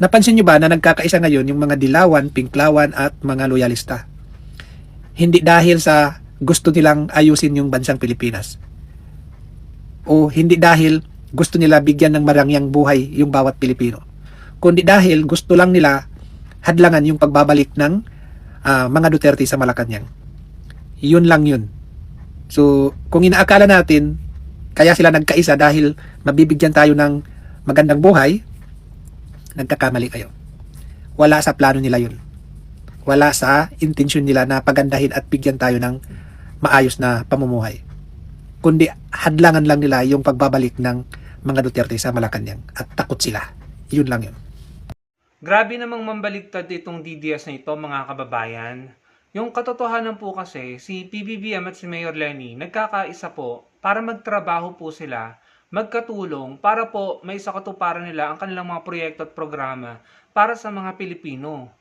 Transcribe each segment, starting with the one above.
Napansin nyo ba na nagkakaisa ngayon yung mga dilawan, pinklawan at mga loyalista? Hindi dahil sa gusto nilang ayusin yung bansang Pilipinas. O hindi dahil gusto nila bigyan ng marangyang buhay yung bawat Pilipino. Kundi dahil gusto lang nila hadlangan yung pagbabalik ng mga Duterte sa Malacanang. Yun lang yun. So, kung inaakala natin, kaya sila nagkaisa dahil mabibigyan tayo ng magandang buhay, nagkakamali kayo. Wala sa plano nila yun. Wala sa intensyon nila na pagandahin at bigyan tayo ng maayos na pamumuhay. Kundi hadlangan lang nila yung pagbabalik ng mga Duterte sa Malacanang at takot sila. Yun lang yun. Grabe namang mambaligtad itong DDS na ito, mga kababayan. Yung katotohanan po kasi, si PBBM at si Mayor Lenny nagkakaisa po para magtrabaho po sila, magkatulong para po may sakatuparan nila ang kanilang mga proyekto at programa para sa mga Pilipino.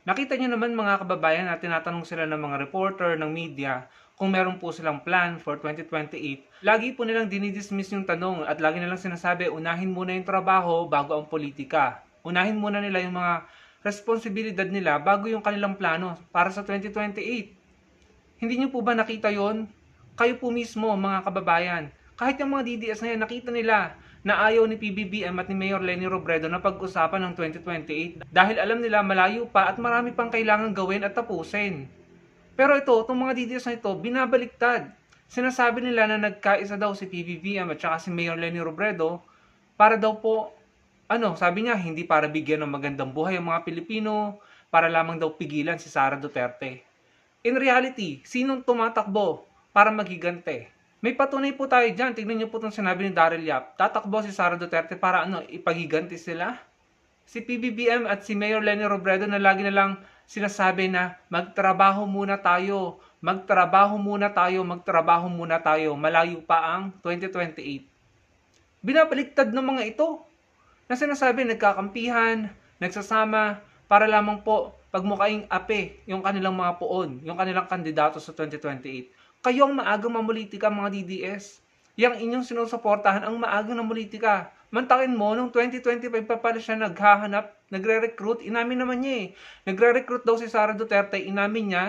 Nakita niyo naman, mga kababayan, na tinatanong sila ng mga reporter, ng media, kung meron po silang plan for 2028. Lagi po nilang dinidismiss yung tanong at lagi nilang sinasabi, unahin muna yung trabaho bago ang politika. Unahin muna nila yung mga responsibilidad nila bago yung kanilang plano para sa 2028. Hindi niyo po ba nakita yon? Kayo po mismo, mga kababayan. Kahit yung mga DDS na yan, nakita nila na ayaw ni PBBM at ni Mayor Lenny Robredo na pag-usapan ng 2028 dahil alam nila malayo pa at marami pang kailangan gawin at tapusin. Pero itong mga DDS na ito, binabaliktad. Sinasabi nila na nagkaisa daw si PBBM at saka si Mayor Lenny Robredo para daw po, sabi niya, hindi para bigyan ng magandang buhay ang mga Pilipino, para lamang daw pigilan si Sara Duterte. In reality, sinong tumatakbo para maghigante? May patunay po tayo dyan. Tignan niyo po itong sinabi ni Daryl Yap. Tatakbo si Sara Duterte para ipaghiganti sila? Si PBBM at si Mayor Lenny Robredo na lagi na lang sinasabi na magtrabaho muna tayo, magtrabaho muna tayo, magtrabaho muna tayo, malayo pa ang 2028. Binabaliktad ng mga ito na sinasabi nagkakampihan, nagsasama para lamang po pagmukaing ape yung kanilang mga poon, yung kanilang kandidato sa 2028. Kayo ang maagang mamulitika, mga DDS. Yang inyong sinusuportahan ang maagang na politika. Mantakin mo, nung 2025 pa pala siya naghahanap, nagre-recruit, inamin naman niya eh. Nagre-recruit daw si Sara Duterte, inamin niya,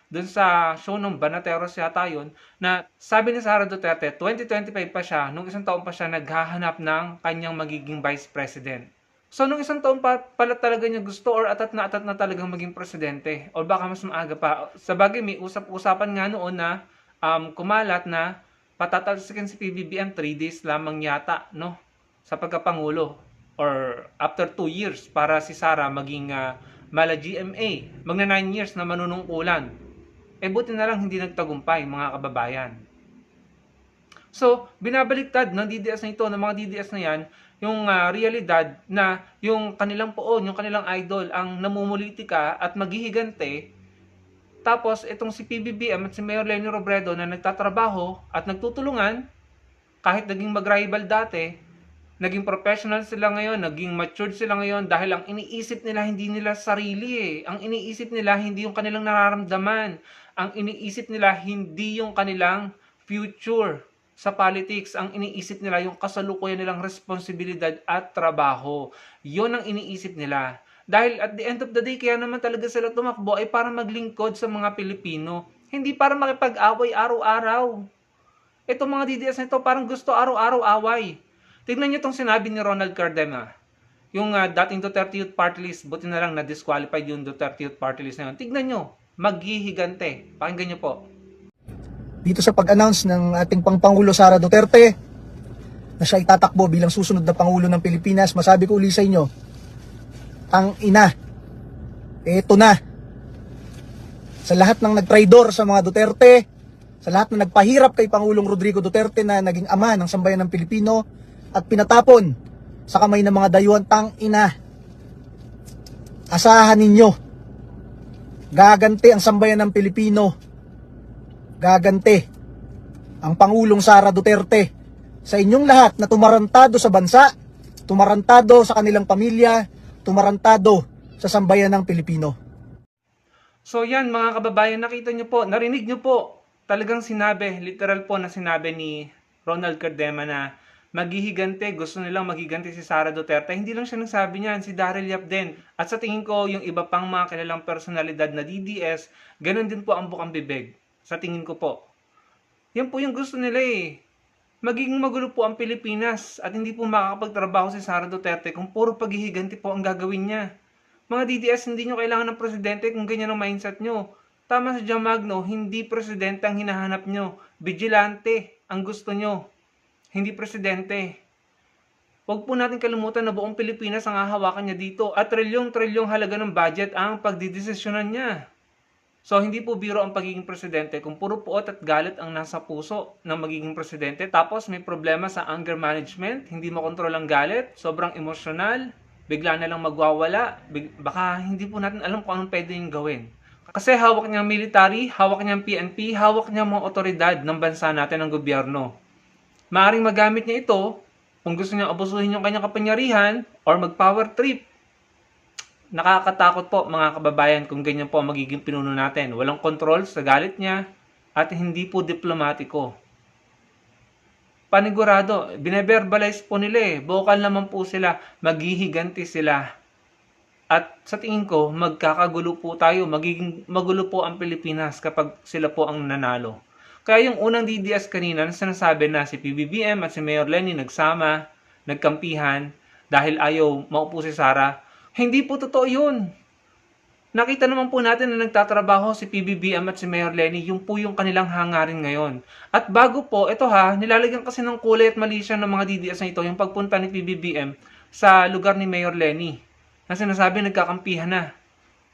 dun sa show ng Banateros yata yun, na sabi ni Sara Duterte, 2025 pa siya, nung isang taon pa siya naghahanap ng kanyang magiging vice president. So, nung isang taon pa pala talaga niya gusto or atat na talagang maging presidente. O baka mas maaga pa. Sa bagay, may usap-usapan nga noon na kumalat na patatalsikin si PBBM 3 days lamang yata, no? Sa pagkapangulo. Or after 2 years para si Sara maging mala GMA. Magna 9 years na manunungkulan. Buti na lang hindi nagtagumpay, mga kababayan. So, binabaliktad ng DDS na ito, ng mga DDS na yan, yung realidad na yung kanilang poon, yung kanilang idol, ang namumulitika at maghihigante. Tapos, itong si PBBM at si Mayor Lenny Robredo na nagtatrabaho at nagtutulungan, kahit naging mag-rival dati, naging professional sila ngayon, naging matured sila ngayon dahil ang iniisip nila hindi nila sarili eh. Ang iniisip nila hindi yung kanilang nararamdaman. Ang iniisip nila hindi yung kanilang future sa politics. Ang iniisip nila yung kasalukuyan nilang responsibilidad at trabaho. Yun ang iniisip nila. Dahil at the end of the day, kaya naman talaga sila tumakbo ay para maglingkod sa mga Pilipino. Hindi para makipag-away araw-araw. Itong mga DDS na ito parang gusto araw-araw away. Tignan niyo itong sinabi ni Ronald Cardema. Yung dating Duterte Youth Party List, buti na lang na-disqualified yung Duterte Youth Party List na yun. Tignan niyo, maghihigante. Pakinggan niyo po. Dito sa pag-announce ng ating Pangulo Sara Duterte na siya itatakbo bilang susunod na Pangulo ng Pilipinas, masabi ko uli sa inyo, ang ina, eto na. Sa lahat ng nagtraidor sa mga Duterte, sa lahat ng nagpahirap kay Pangulong Rodrigo Duterte na naging ama ng sambayan ng Pilipino at pinatapon sa kamay ng mga dayuhan, tang ina. Asahan ninyo, gaganti ang sambayan ng Pilipino. Gaganti ang Pangulong Sara Duterte sa inyong lahat na tumarantado sa bansa, tumarantado sa kanilang pamilya, tumarantado sa sambayan ng Pilipino. So yan, mga kababayan, nakita nyo po, narinig nyo po, talagang sinabi, literal po na sinabi ni Ronald Cardema na maghihigante, gusto nilang maghigante si Sara Duterte. Hindi lang siya nagsabi niyan, si Daryl Yap din. At sa tingin ko, yung iba pang mga kilalang personalidad na DDS, ganun din po ang bukang bibig. Sa tingin ko po. Yan po yung gusto nila eh. Magiging magulo po ang Pilipinas at hindi po makakapagtrabaho si Sara Duterte kung puro paghihiganti po ang gagawin niya. Mga DDS, hindi nyo kailangan ng presidente kung ganyan ang mindset nyo. Tama si John Magno, hindi presidente ang hinahanap nyo. Vigilante ang gusto nyo. Hindi presidente. Huwag po natin kalimutan na buong Pilipinas ang hahawakan niya dito at trilyong-trilyong halaga ng budget ang pagdidesisyonan niya. So, hindi po biro ang pagiging presidente kung puro puot at galit ang nasa puso ng magiging presidente. Tapos may problema sa anger management, hindi makontrol ang galit, sobrang emosyonal, bigla na lang magwawala, baka hindi po natin alam kung anong pwede yung gawin. Kasi hawak niya ang military, hawak niya ang PNP, hawak niya ang mga otoridad ng bansa natin, ng gobyerno. Maaring magamit niya ito kung gusto niya abusuhin yung kanyang kapangyarihan or mag-power trip. Nakakatakot po mga kababayan kung ganyan po ang magiging pinuno natin. Walang control sa galit niya at hindi po diplomatiko. Panigurado, bineverbalize po nila eh. Vocal naman po sila, maghihiganti sila. At sa tingin ko, magkakagulo po tayo, magiging magulo po ang Pilipinas kapag sila po ang nanalo. Kaya yung unang DDS kanina, sinasabi na si PBBM at si Mayor Lenny nagsama, nagkampihan, dahil ayaw maupo si Sara. Hindi po totoo yun. Nakita naman po natin na nagtatrabaho si PBBM at si Mayor Lenny, yung po yung kanilang hangarin ngayon. At bago po, ito ha, nilalagyan kasi ng kulay at malisya ng mga DDS na ito, yung pagpunta ni PBBM sa lugar ni Mayor Lenny, na sinasabi nagkakampihan na.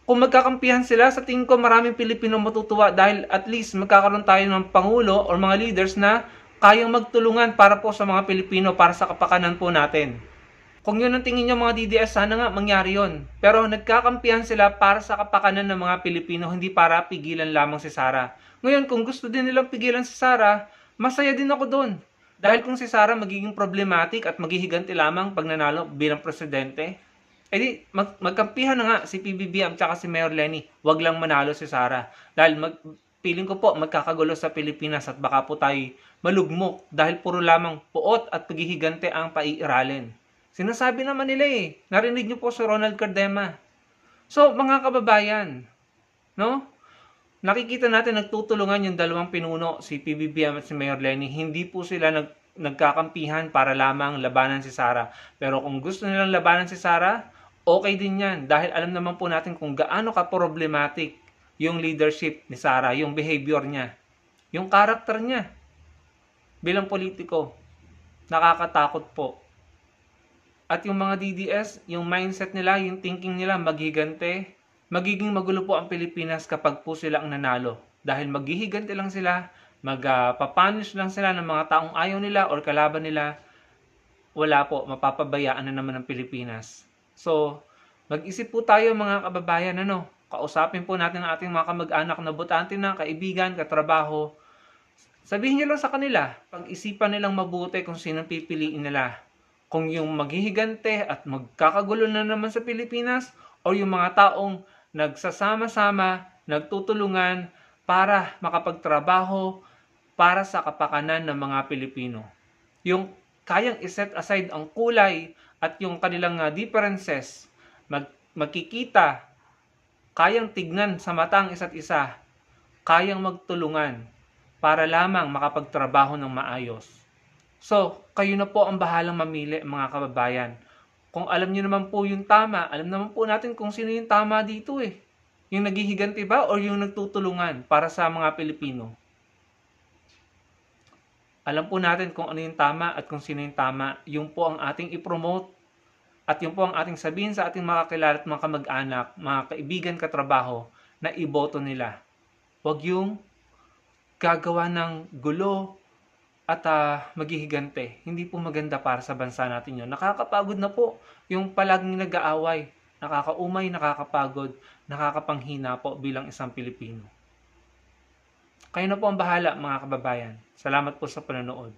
Kung magkakampihan sila, sa tingin ko maraming Pilipino matutuwa dahil at least magkakaroon tayo ng pangulo or mga leaders na kayang magtulungan para po sa mga Pilipino, para sa kapakanan po natin. Kung yun ang tingin nyo mga DDS, sana nga mangyari yun. Pero nagkakampihan sila para sa kapakanan ng mga Pilipino, hindi para pigilan lamang si Sara. Ngayon, kung gusto din nilang pigilan si Sara, masaya din ako doon. Dahil kung si Sara magiging problematic at maghihiganti lamang pag nanalo bilang presidente, edi magkampihan na nga si PBBM at si Mayor Lenny. Wag lang manalo si Sara. Dahil feeling ko po magkakagulo sa Pilipinas at baka po tayo malugmok dahil puro lamang puot at paghihigante ang paiiralin. Sinasabi naman nila eh. Narinig niyo po si Ronald Cardema. So, mga kababayan, no? Nakikita natin nagtutulungan yung dalawang pinuno, si PBBM at si Mayor Lenny. Hindi po sila nagkakampihan para lamang labanan si Sara. Pero kung gusto nilang labanan si Sara, okay din yan. Dahil alam naman po natin kung gaano ka-problematic yung leadership ni Sara, yung behavior niya, yung character niya bilang politiko. Nakakatakot po. At yung mga DDS, yung mindset nila, yung thinking nila, maghigante, magiging magulo po ang Pilipinas kapag po sila ang nanalo. Dahil maghihigante lang sila, magpapunish lang sila ng mga taong ayaw nila or kalaban nila, wala po, mapapabayaan na naman ang Pilipinas. So, mag-isip po tayo mga kababayan, kausapin po natin ang ating mga kamag-anak na botante na, kaibigan, katrabaho. Sabihin nyo lang sa kanila, pag-isipan nilang mabuti kung sinong pipiliin nila. Kung yung maghihigante at magkakagulo na naman sa Pilipinas o yung mga taong nagsasama-sama, nagtutulungan para makapagtrabaho para sa kapakanan ng mga Pilipino. Yung kayang iset aside ang kulay at yung kanilang differences, magkikita, kayang tignan sa mata ang isa't isa, kayang magtulungan para lamang makapagtrabaho ng maayos. So, kayo na po ang bahalang mamili mga kababayan. Kung alam niyo naman po yung tama, alam naman po natin kung sino yung tama dito eh. Yung naghihiganti ba o yung nagtutulungan para sa mga Pilipino? Alam po natin kung ano yung tama at kung sino yung tama. Yung po ang ating i-promote at yung po ang ating sabihin sa ating mga kakilala at mga kamag-anak, mga kaibigan, katrabaho, na iboto nila. Huwag yung gagawa ng gulo at maghihigante. Hindi po maganda para sa bansa natin yun. Nakakapagod na po yung palaging nag-aaway. Nakakaumay, nakakapagod, nakakapanghina po bilang isang Pilipino. Kayo na po ang bahala mga kababayan. Salamat po sa panonood.